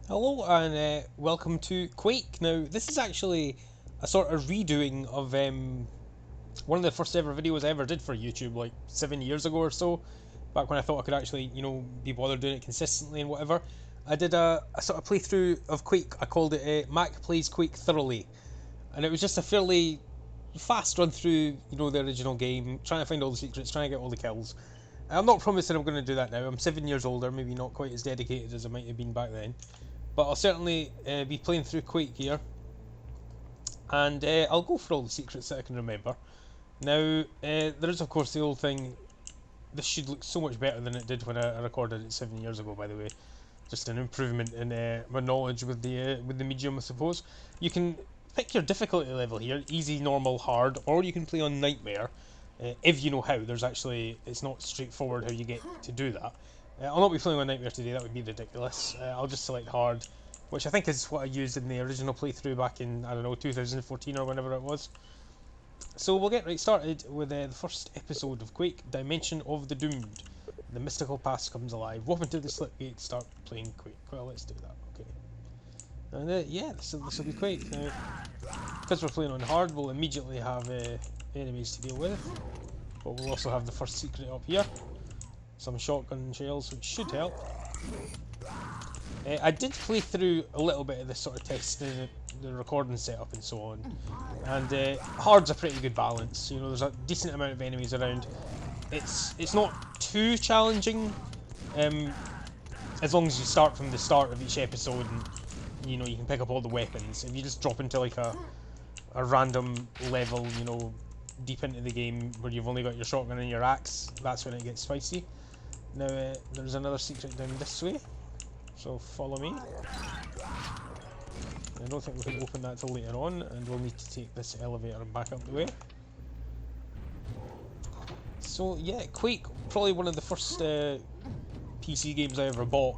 Hello and welcome to Quake. Now, this is actually a sort of redoing of one of the first ever videos I ever did for YouTube, like 7 years ago or so. Back when I thought I could actually, be bothered doing it consistently and whatever. I did a sort of playthrough of Quake. I called it Mac Plays Quake Thoroughly, and it was just a fairly fast run through, the original game, trying to find all the secrets, trying to get all the kills. I'm not promising I'm going to do that now. I'm 7 years older, maybe not quite as dedicated as I might have been back then. But I'll certainly be playing through Quake here, and I'll go for all the secrets that I can remember. Now, there is of course the old thing. This should look so much better than it did when I recorded it 7 years ago. By the way, just an improvement in my knowledge with the medium, I suppose. You can pick your difficulty level here: easy, normal, hard, or you can play on nightmare. If you know how, it's not straightforward how you get to do that. I'll not be playing on nightmare today. That would be ridiculous. I'll just select hard, which I think is what I used in the original playthrough back in, I don't know, 2014 or whenever it was. So we'll get right started with the first episode of Quake: Dimension of the Doomed. The mystical past comes alive. Walk into the slipgate. Start playing Quake. Well, let's do that. Okay. And yeah, this will be Quake. Now, because we're playing on hard, we'll immediately have enemies to deal with, but we'll also have the first secret up here. Some shotgun shells, which should help. I did play through a little bit of this sort of testing the recording setup and so on, and hard's a pretty good balance. There's a decent amount of enemies around. It's not too challenging, as long as you start from the start of each episode and you can pick up all the weapons. If you just drop into like a random level, deep into the game where you've only got your shotgun and your axe, that's when it gets spicy. Now there's another secret down this way, so follow me. I don't think we can open that till later on, and we'll need to take this elevator back up the way. So yeah, Quake, probably one of the first PC games I ever bought,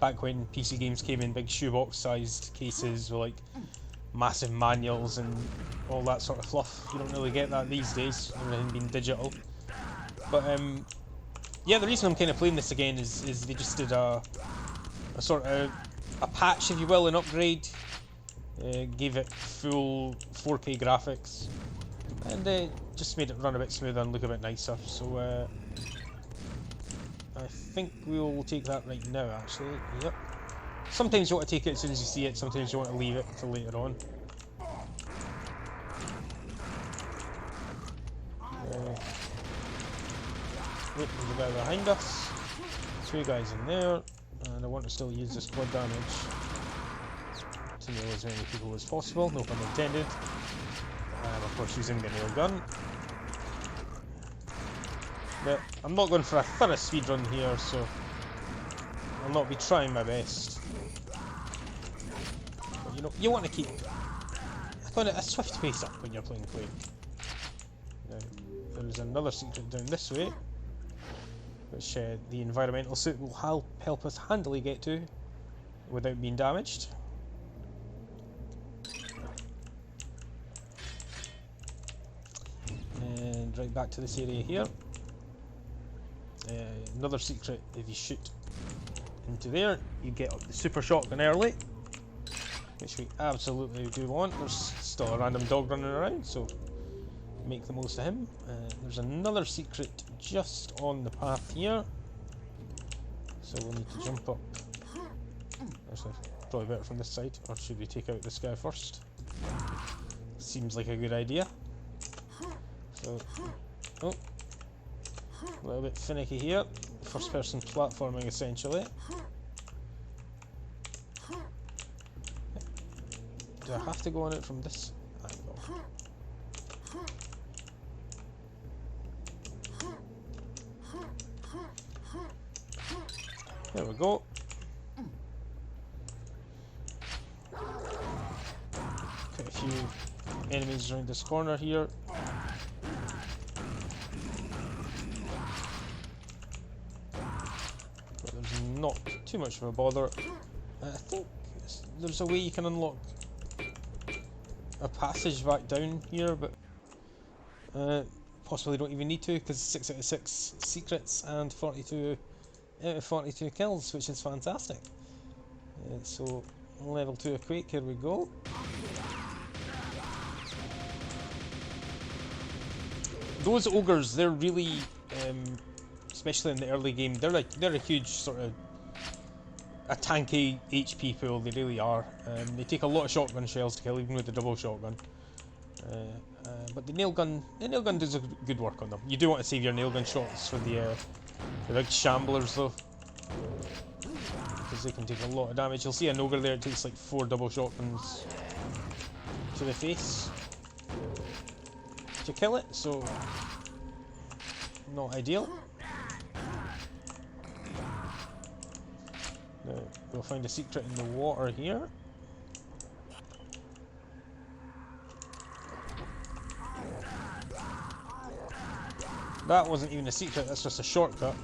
back when PC games came in big shoebox sized cases with like massive manuals and all that sort of fluff. You don't really get that these days, everything being digital. But yeah, the reason I'm kind of playing this again is they just did a sort of a patch, if you will, an upgrade. Gave it full 4K graphics, and just made it run a bit smoother and look a bit nicer. So I think we'll take that right now, actually. Yep. Sometimes you want to take it as soon as you see it, sometimes you want to leave it till later on. Wait, there's a guy behind us. 2 guys in there, and I want to still use the squad damage to nail as many people as possible, no pun intended. And of course using the nail gun. But I'm not going for a thorough speedrun here, so I'll not be trying my best. But you want to keep a swift pace up when you're playing Quake. Now, there's another secret down this way, which the environmental suit will help us handily get to without being damaged. And right back to this area here. Another secret: if you shoot into there, you get up the super shotgun early, which we absolutely do want. There's still a random dog running around, so make the most of him. There's another secret just on the path here, so we'll need to jump up. Actually, probably better from this side, or should we take out this guy first? Seems like a good idea. So, oh, a little bit finicky here. First person platforming, essentially. Do I have to go on it from this angle? There we go. Quite a few enemies around this corner here. But there's not too much of a bother. I think there's a way you can unlock a passage back down here, but possibly don't even need to, because 6 out of 6 secrets and 42 out of 42 kills, which is fantastic. So, level 2 of Quake, here we go. Those ogres, they're really, especially in the early game, they're a huge sort of a tanky HP pool. They really are. They take a lot of shotgun shells to kill, even with the double shotgun. But the nail gun does a good work on them. You do want to save your nail gun shots for the big shamblers though, because they can take a lot of damage. You'll see an ogre there. It takes like 4 double shotguns to the face to kill it, so not ideal. Now we'll find a secret in the water here. That wasn't even a secret, that's just a shortcut.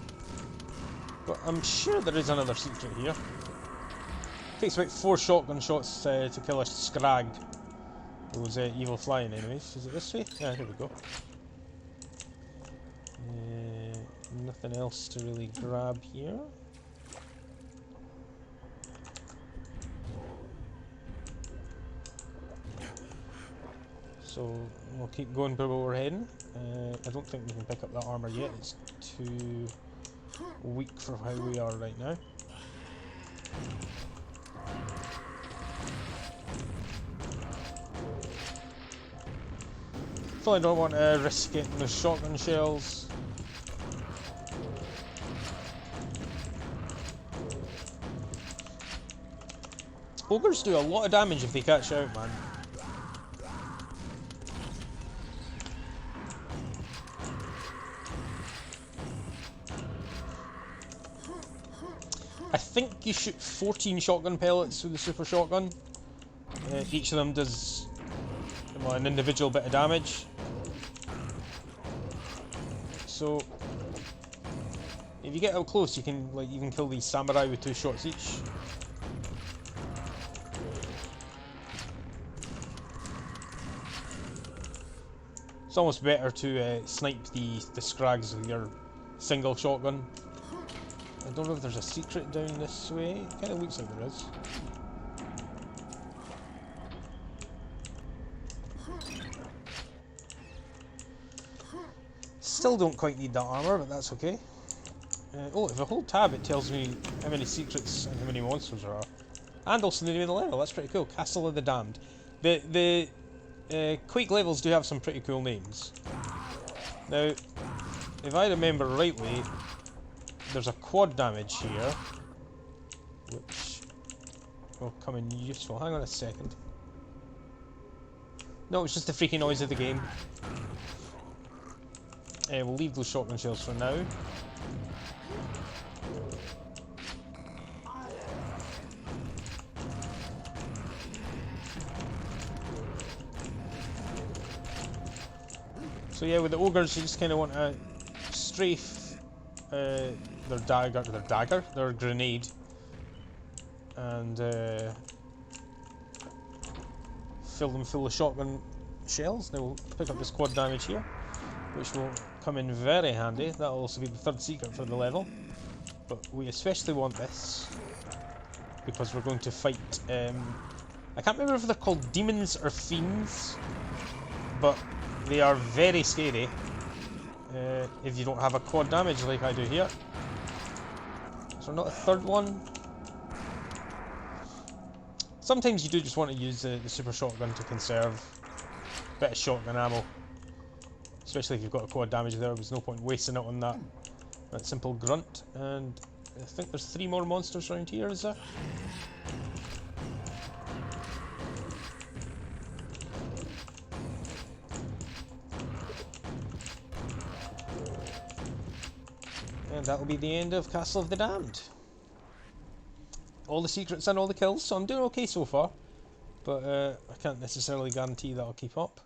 But I'm sure there is another secret here. It takes about 4 shotgun shots to kill a scrag. Those evil flying enemies. Is it this way? Yeah, here we go. Nothing else to really grab here. So we'll keep going where we're heading. I don't think we can pick up that armour yet. It's too weak for how we are right now. So I don't want to risk getting the shotgun shells. Ogres do a lot of damage if they catch out, man. I think you shoot 14 shotgun pellets with the super shotgun. Each of them does, well, an individual bit of damage. So if you get out close, you can even kill these samurai with 2 shots each. It's almost better to snipe the scrags with your single shotgun. I don't know if there's a secret down this way. It kind of looks like there is. Still don't quite need that armour, but that's okay. Oh, if I hold tab, it tells me how many secrets and how many monsters there are. And also the name of the level. That's pretty cool. Castle of the Damned. The Quake levels do have some pretty cool names. Now, if I remember rightly, there's a quad damage here, which will come in useful. Hang on a second. No, it's just the freaking noise of the game. We'll leave those shotgun shells for now. So yeah, with the ogres, you just kind of want to strafe their grenade, and fill them full of shotgun shells. Now we'll pick up this quad damage here, which will come in very handy. That'll also be the 3rd secret for the level. But we especially want this because we're going to fight. I can't remember if they're called demons or fiends, but they are very scary if you don't have a quad damage like I do here. So not a 3rd one. Sometimes you do just want to use the super shotgun to conserve a bit of shotgun ammo, especially if you've got a quad damage there. There's no point wasting it on that simple grunt. And I think there's 3 more monsters around here, is there? And that will be the end of Castle of the Damned. All the secrets and all the kills, so I'm doing okay so far. But I can't necessarily guarantee that I'll keep up.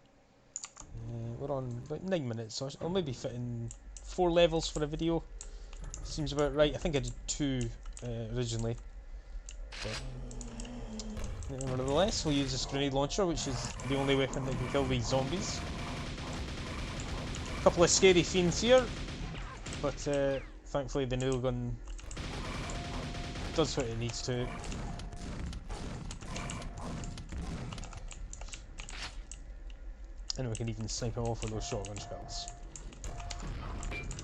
We're on about 9 minutes, so I'll maybe fit in 4 levels for a video. Seems about right. I think I did 2 originally. But nevertheless, we'll use this grenade launcher, which is the only weapon that can kill these zombies. A couple of scary fiends here, but thankfully the nail gun does what it needs to. And we can even snipe him off with those shotgun shells.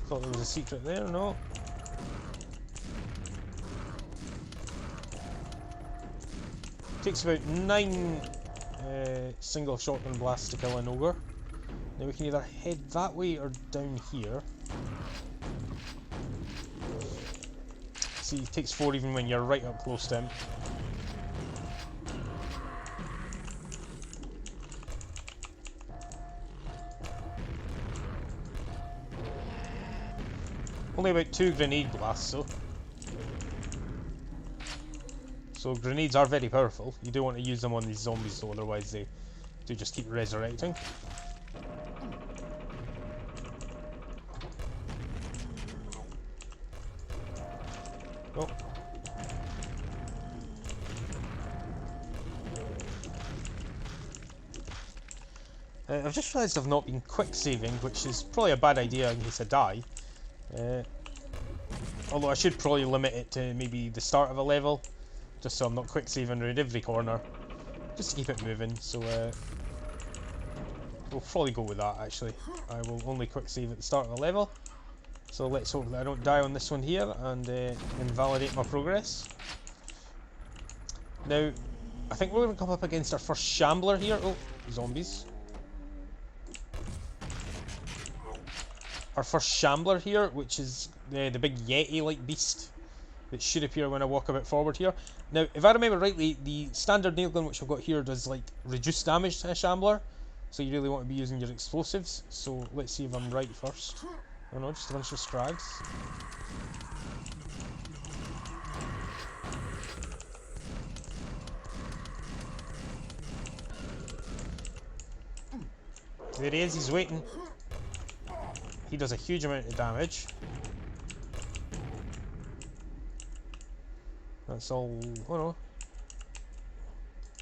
Thought there was a secret there, no. Takes about 9 single shotgun blasts to kill an ogre. Now we can either head that way or down here. See, it takes 4 even when you're right up close to him. Only about 2 grenade blasts though. So grenades are very powerful. You do want to use them on these zombies though, otherwise they do just keep resurrecting. Oh. I've just realised I've not been quick saving, which is probably a bad idea in case I die. Although I should probably limit it to maybe the start of a level, just so I'm not quick saving around every corner, just to keep it moving. So we'll probably go with that actually. I will only quick save at the start of a level. So let's hope that I don't die on this one here and invalidate my progress. Now, I think we're going to come up against our first shambler here. Oh, zombies. Our first shambler here, which is the big Yeti-like beast that should appear when I walk a bit forward here. Now, if I remember rightly, the standard nail gun which I've got here does like reduce damage to a shambler, so you really want to be using your explosives. So let's see if I'm right first. Oh no, just a bunch of scrags. There he is, he's waiting. He does a huge amount of damage. That's all. Oh no.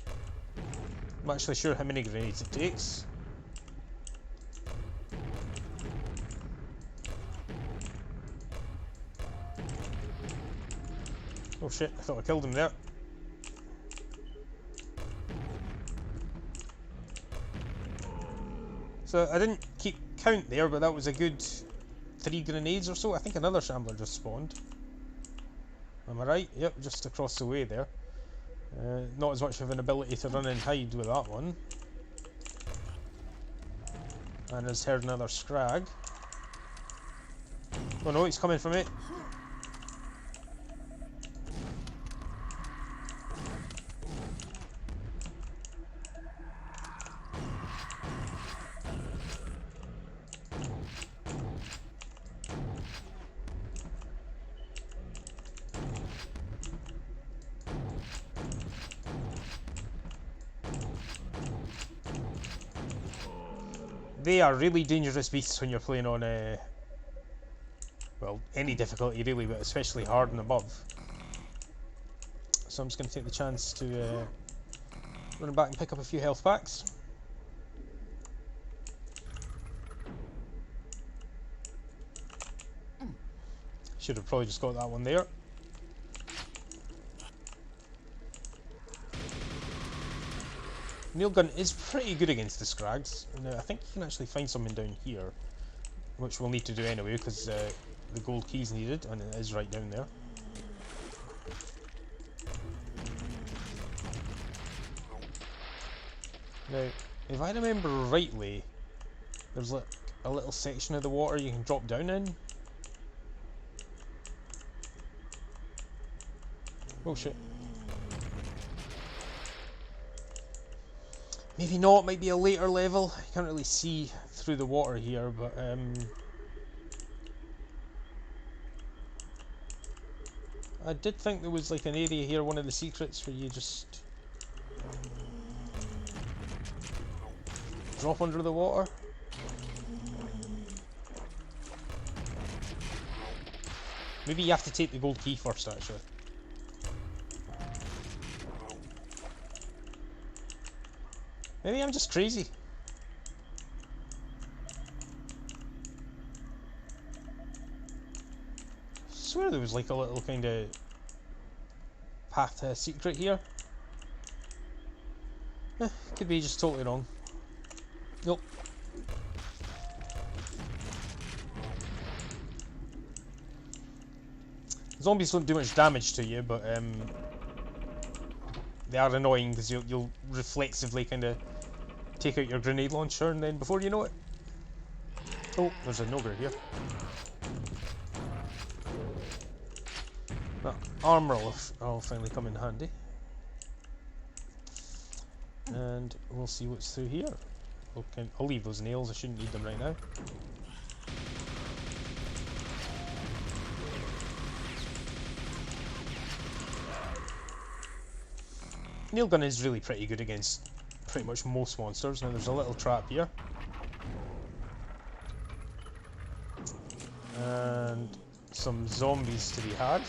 I'm not actually sure how many grenades it takes. Oh shit, I thought I killed him there. So I didn't keep count there, but that was a good 3 grenades or so. I think another shambler just spawned. Am I right? Yep, just across the way there. Not as much of an ability to run and hide with that one. And has heard another scrag. Oh no, he's coming from it. They are really dangerous beasts when you're playing on well, any difficulty really, but especially hard and above. So I'm just going to take the chance to run back and pick up a few health packs. Should have probably just got that one there. Nail gun is pretty good against the scrags. Now, I think you can actually find something down here, which we'll need to do anyway because the gold key's needed, and it is right down there. Now, if I remember rightly, there's like a little section of the water you can drop down in. Oh shit. Maybe not, might be a later level. You can't really see through the water here, but I did think there was like an area here, one of the secrets, where you just drop under the water. Maybe you have to take the gold key first, actually. Maybe I'm just crazy. I swear there was like a little kind of path to a secret here. Could be just totally wrong. Nope. Zombies don't do much damage to you, but they are annoying because you'll reflexively kind of take out your grenade launcher, and then before you know it, oh, there's an ogre here. That armor will finally come in handy, and we'll see what's through here. Okay, I'll leave those nails. I shouldn't need them right now. Nail gun is really pretty good against pretty much most monsters. Now there's a little trap here. And some zombies to be had.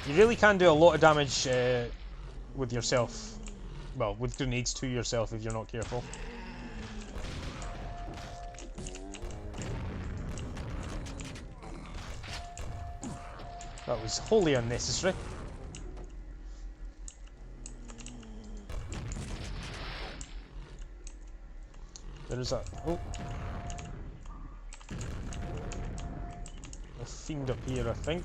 You really can do a lot of damage with yourself. Well, with grenades to yourself if you're not careful. That was wholly unnecessary. There is a... oh. A fiend up here, I think.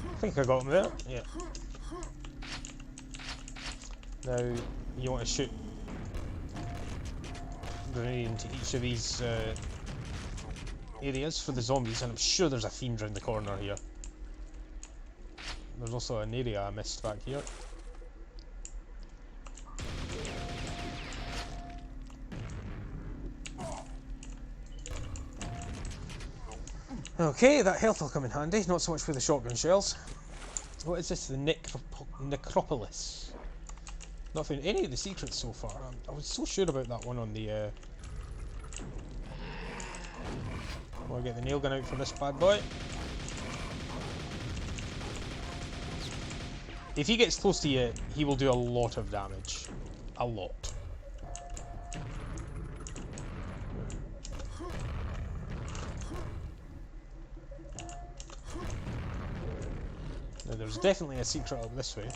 I think I got him there. Yeah. Now you want to shoot grenade into each of these areas for the zombies, and I'm sure there's a fiend around the corner here. There's also an area I missed back here. Okay, that health will come in handy, not so much for the shotgun shells. What is this? The Necropolis. Not found any of the secrets so far. I was so sure about that one on the... I'll get the nail gun out for this bad boy. If he gets close to you, he will do a lot of damage. A lot. Now there's definitely a secret up this way.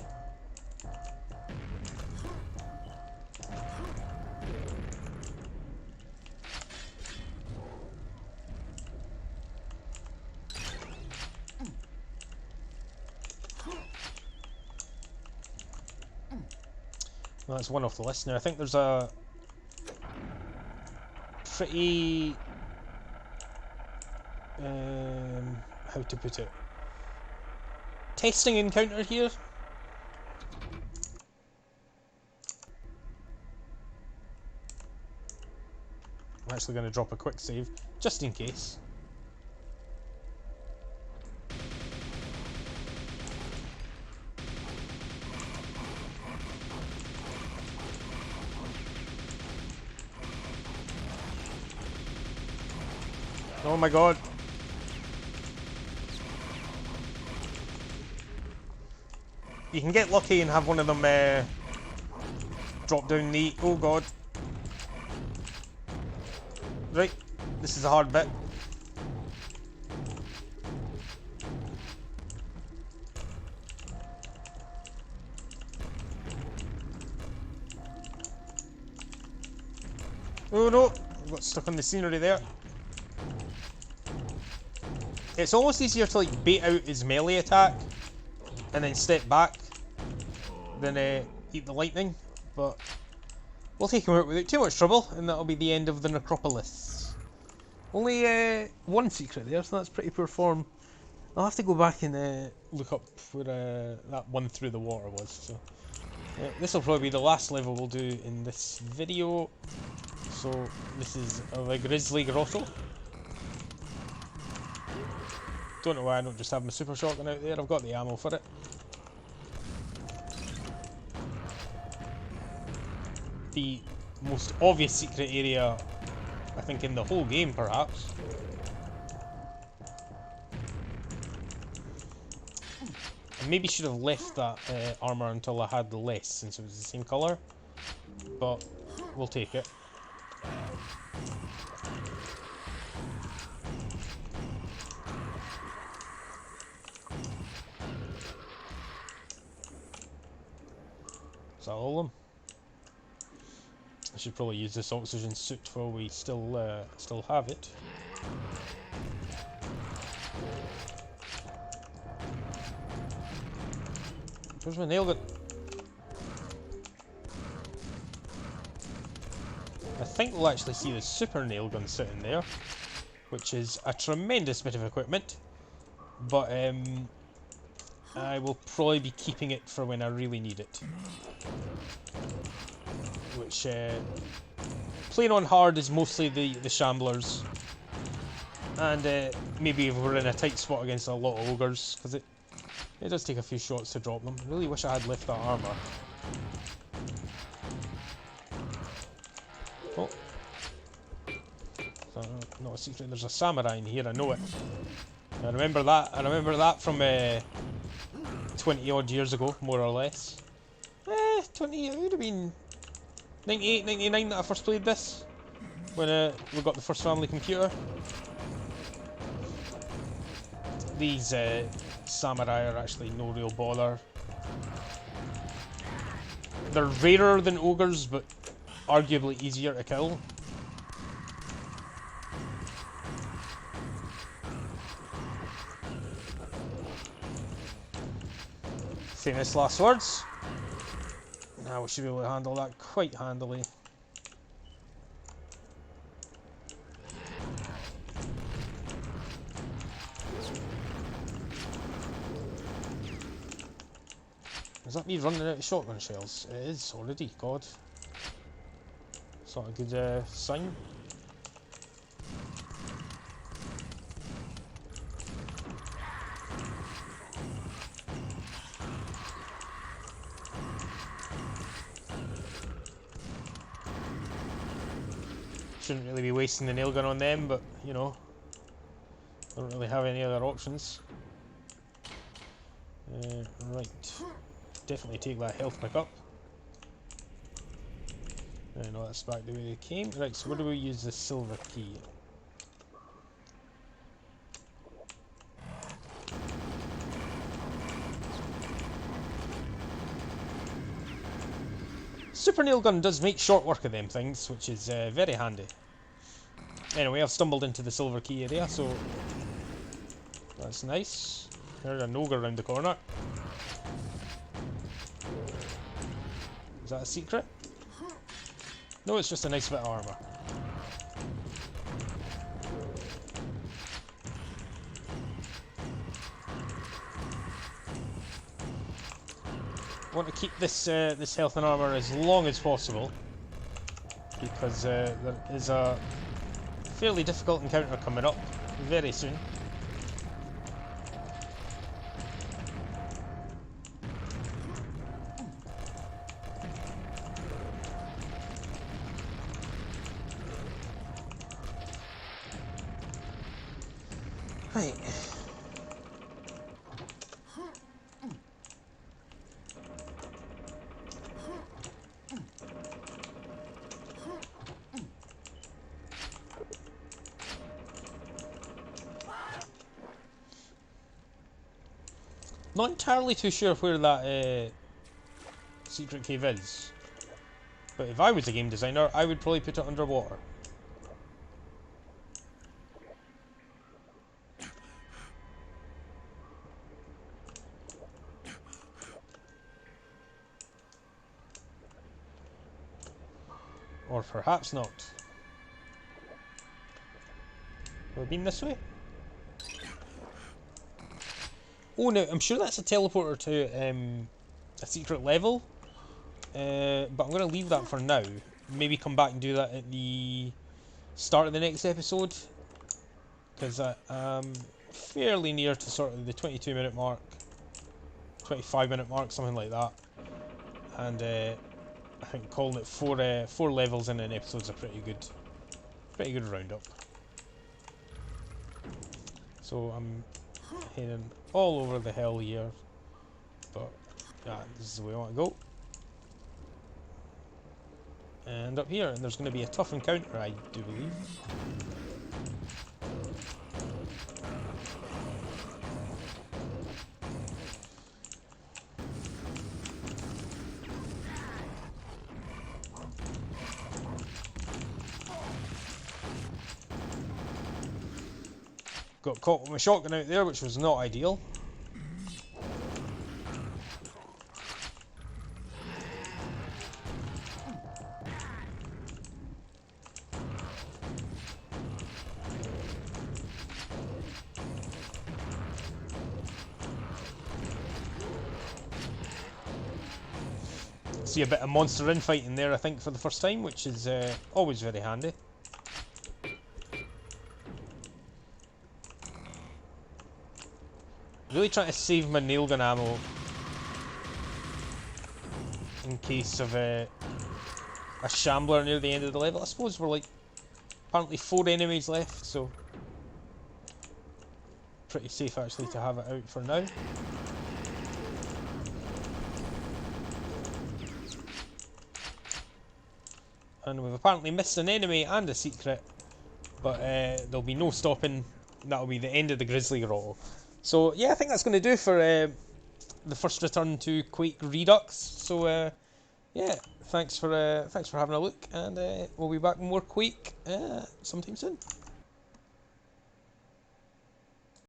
Well, that's one off the list. Now I think there's a pretty how to put it, testing encounter here. I'm actually going to drop a quick save just in case. Oh my god. You can get lucky and have one of them drop down the... oh god. Right, this is a hard bit. Oh no, I got stuck on the scenery there. It's almost easier to like bait out his melee attack and then step back than eat the lightning, but we'll take him out without too much trouble, and that'll be the end of the Necropolis. Only one secret there, so that's pretty poor form. I'll have to go back and look up where that one through the water was. So this will probably be the last level we'll do in this video. So this is the Grizzly Grotto. Don't know why I don't just have my super shotgun out there. I've got the ammo for it. The most obvious secret area, I think, in the whole game, perhaps. I maybe should have left that armour until I had less, since it was the same colour. But we'll take it. Is that all of them? I should probably use this oxygen suit while we still have it. Where's my nail gun? I think we'll actually see the super nail gun sitting there, which is a tremendous bit of equipment, but I will probably be keeping it for when I really need it. Which, playing on hard is mostly the shamblers, and maybe if we're in a tight spot against a lot of ogres, because it does take a few shots to drop them. I really wish I had left that armour. Oh. Not a secret, there's a samurai in here, I know it. I remember that from 20 odd years ago, more or less. 20, it would have been 98, 99 that I first played this, when we got the first family computer. These samurai are actually no real bother. They're rarer than ogres, but arguably easier to kill. Famous last words. Now we should be able to handle that quite handily. Is that me running out of shotgun shells? It is already, god. It's not a good sign. Shouldn't really be wasting the nail gun on them, but you know, don't really have any other options. Right, definitely take that health pick up. No, that's back the way they came. Right, so where do we use the silver key? Super nail gun does make short work of them things, which is very handy. Anyway, I've stumbled into the silver key area, so that's nice. There's an ogre around the corner. Is that a secret? No, it's just a nice bit of armour. I want to keep this this health and armour as long as possible, because there is a fairly difficult encounter coming up very soon. Right. Not entirely too sure where that secret cave is, but if I was a game designer, I would probably put it underwater. Or perhaps not. Have we been this way? Oh no, I'm sure that's a teleporter to a secret level. But I'm going to leave that for now. Maybe come back and do that at the start of the next episode. Because I'm fairly near to sort of the 22-minute mark. 25-minute mark, something like that. And I think calling it four levels in an episode is a pretty good roundup. So I'm heading all over the hell here. but this is the way I want to go. And up here, and there's going to be a tough encounter, I do believe. Got caught with my shotgun out there, which was not ideal. See a bit of monster infighting there, I think, for the first time, which is always very handy. Really trying to save my nail gun ammo in case of a shambler near the end of the level. I suppose we're like apparently 4 enemies left, so pretty safe actually to have it out for now. And we've apparently missed an enemy and a secret, but there'll be no stopping. That'll be the end of the Grizzly Grotto. So yeah, I think that's going to do for the first return to Quake Redux. So yeah, thanks for having a look, and we'll be back with more Quake sometime soon.